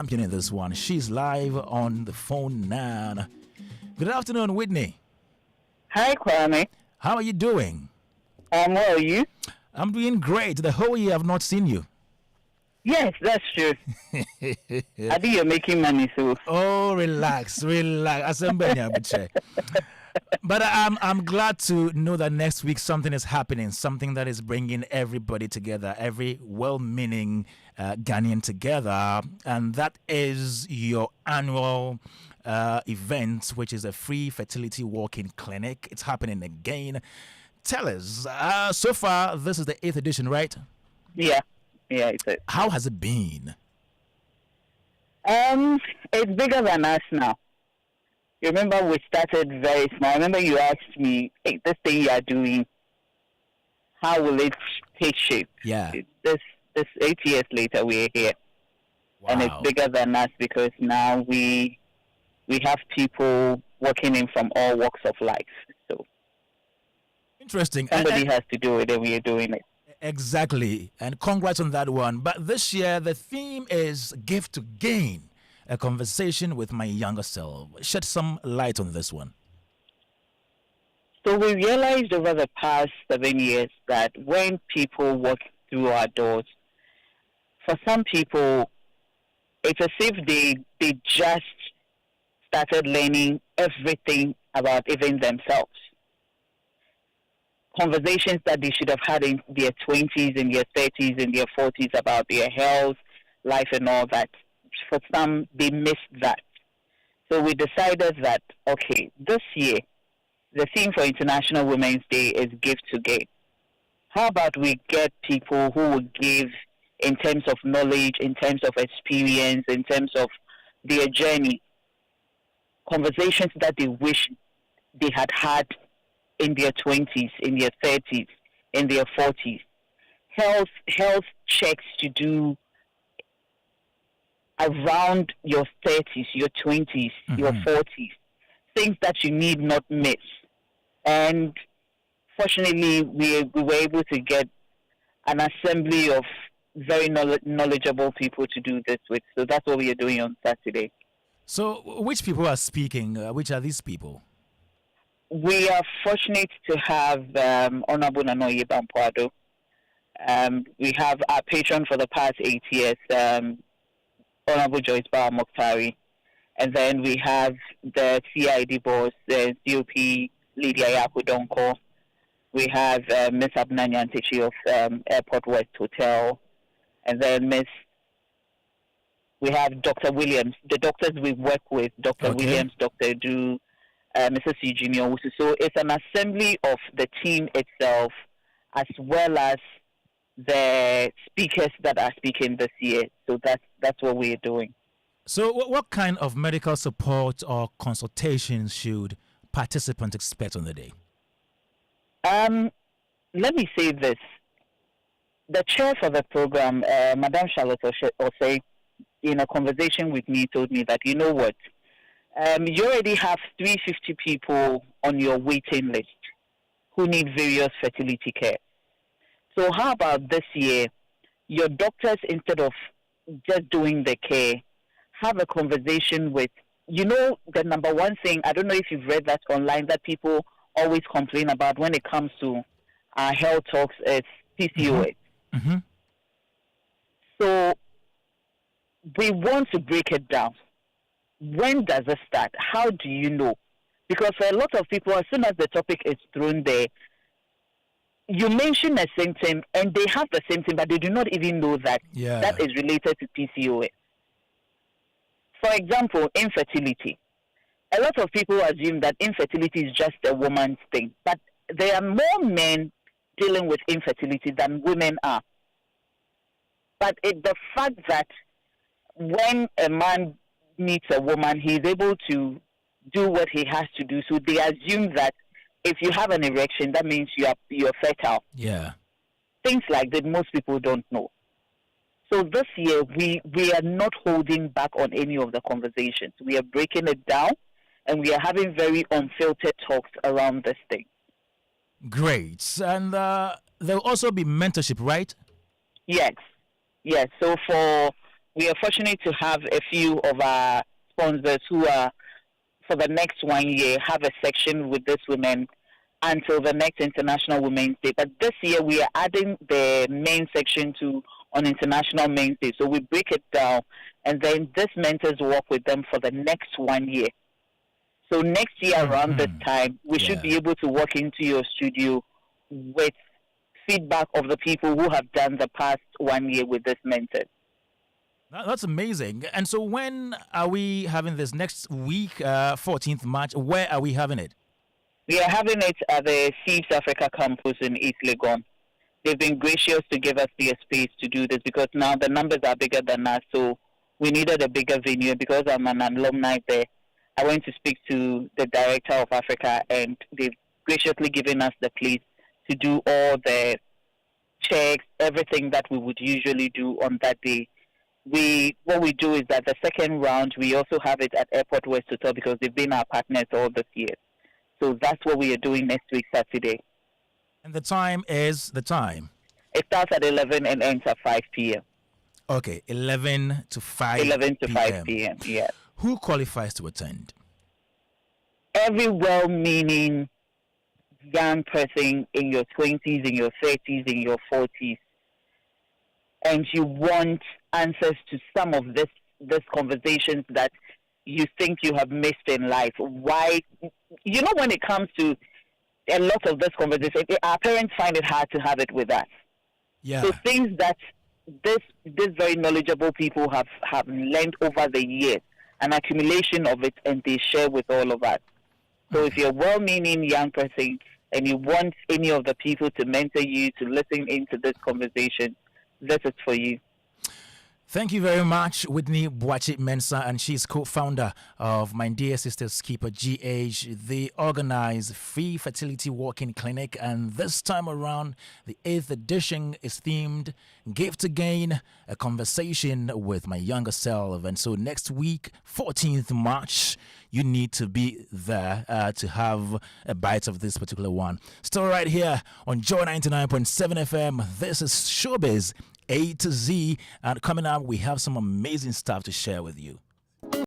Championing this one. She's live on the phone now. Good afternoon, Whitney. Hi, Kwame. How are you doing? Well, you? I'm doing great. The whole year I've not seen you. Yes, that's true. I think you're making money, so. Oh, relax. But I'm glad to know that next week something is happening, something that is bringing everybody together, every well-meaning Ghanaian together, and that is your annual event, which is a free fertility walk-in clinic. It's happening again. Tell us, so far this is the 8th edition, right? Yeah, it's it. How has it been? It's bigger than us now. You remember we started very small. I remember you asked me, hey, this thing you are doing, how will it take shape? Yeah. This 8 years later, we're here. Wow. And it's bigger than us because now we have people working in from all walks of life. So interesting. Somebody has to do it, and we are doing it. Exactly. And congrats on that one. But this year, the theme is Give to Gain. A conversation with my younger self. Shed some light on this one. So we realized over the past 7 years that when people walk through our doors, for some people, it's as if they just started learning everything about even themselves. Conversations that they should have had in their 20s, in their 30s, in their 40s about their health, life, and all that. For some, they missed that. So we decided that, okay, this year, the theme for International Women's Day is Give to Gain. How about we get people who will give in terms of knowledge, in terms of experience, in terms of their journey, conversations that they wish they had had in their 20s, in their 30s, in their 40s. Health checks to do around your 30s, your 20s, your 40s, things that you need not miss. And fortunately, we were able to get an assembly of very knowledgeable people to do this with. So that's what we are doing on Saturday. So which people are speaking? Which are these people? We are fortunate to have Honorable Nanoye Bampoado. We have our patron for the past 8 years, Honorable Joyce Bawa Mokhtari. And then we have the CID boss, the COP Lydia Yakudonko. We have Miss Abna Nyantichi of Airport West Hotel. And then we have Dr. Williams, the doctors we work with, Dr. Williams, Dr. Du, Mrs. Eugenia Wusu. So it's an assembly of the team itself as well as the speakers that are speaking this year. So that's what we're doing. So what kind of medical support or consultations should participants expect on the day? Let me say this. The chair for the program, Madame Charlotte Osei, in a conversation with me, told me that, you know what, you already have 350 people on your waiting list who need various fertility care. So how about this year, your doctors, instead of just doing the care, have a conversation with, the number one thing, I don't know if you've read that online, that people always complain about when it comes to our health talks, is PCOS. Mm-hmm. So we want to break it down. When does it start? How do you know? Because for a lot of people, as soon as the topic is thrown there, you mention a symptom and they have the symptom, but they do not even know that that is related to PCOS. For example, infertility. A lot of people assume that infertility is just a woman's thing, but there are more men dealing with infertility than women are. But the fact that when a man meets a woman, he is able to do what he has to do. So they assume that if you have an erection, that means you're fertile. Yeah. Things like that most people don't know. So this year, we are not holding back on any of the conversations. We are breaking it down, and we are having very unfiltered talks around this thing. Great. And there will also be mentorship, right? Yes. So for we are fortunate to have a few of our sponsors who are, for the next 1 year, have a section with these women until the next International Women's Day. But this year, we are adding the main section to on International Men's Day. So we break it down, and then these mentors work with them for the next 1 year. So next year around this time, we should be able to walk into your studio with feedback of the people who have done the past 1 year with this mentor. That's amazing. And so when are we having this? Next week, 14th March. Where are we having it? We are having it at the Thieves Africa campus in East Legon. They've been gracious to give us the space to do this because now the numbers are bigger than us, so we needed a bigger venue. Because I'm an alumni there, I went to speak to the director of Africa, and they've graciously given us the place to do all the checks, everything that we would usually do on that day. What we do is that the second round, we also have it at Airport West Hotel because they've been our partners all this year. So that's what we are doing next week, Saturday. And the time is the time? It starts at 11 and ends at 5 p.m. Okay, 11 to 5 11 to p.m. 5 p.m., yeah. Who qualifies to attend? Every well-meaning young person in your 20s, in your 30s, in your 40s, and you want answers to some of this conversations that you think you have missed in life. Why? You know, when it comes to a lot of this conversation, our parents find it hard to have it with us. Yeah. So things that these very knowledgeable people have learned over the years, an accumulation of it, and they share with all of us. So if you're a well-meaning young person and you want any of the people to mentor you, to listen into this conversation, this is for you. Thank you very much, Whitney Boakye Mensah, and she's co-founder of My Dear Sister's Keeper GH. They organize free fertility walk-in clinic, and this time around, the 8th edition is themed Give to Gain, a conversation with my younger self. And so next week, 14th March, you need to be there to have a bite of this particular one. Still right here on Joy 99.7 FM. This is Showbiz A to Z, and coming up, we have some amazing stuff to share with you.